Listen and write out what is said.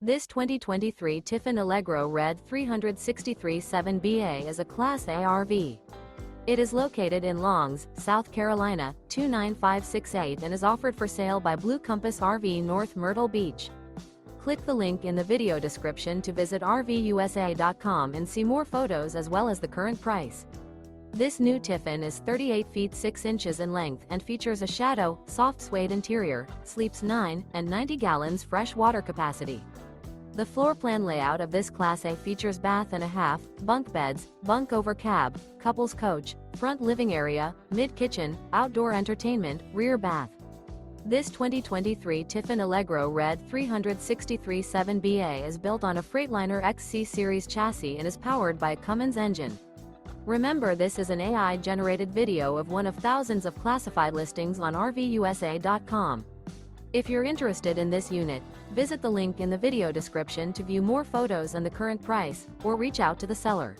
This 2023 Tiffin Allegro Red 363/7BA is a Class A RV. It is located in Longs, South Carolina, 29568 and is offered for sale by Blue Compass RV North Myrtle Beach. Click the link in the video description to visit RVUSA.com and see more photos as well as the current price. This new Tiffin is 38 feet 6 inches in length and features a shadow, soft suede interior, sleeps 9 and 90 gallons fresh water capacity. The floor plan layout of this Class A features bath and a half, bunk beds, bunk over cab, couples coach, front living area, mid-kitchen, outdoor entertainment, rear bath. This 2023 Tiffin Allegro Red 363/7BA is built on a Freightliner XC-Series chassis and is powered by a Cummins engine. Remember, this is an AI-generated video of one of thousands of classified listings on RVUSA.com. If you're interested in this unit, visit the link in the video description to view more photos and the current price, or reach out to the seller.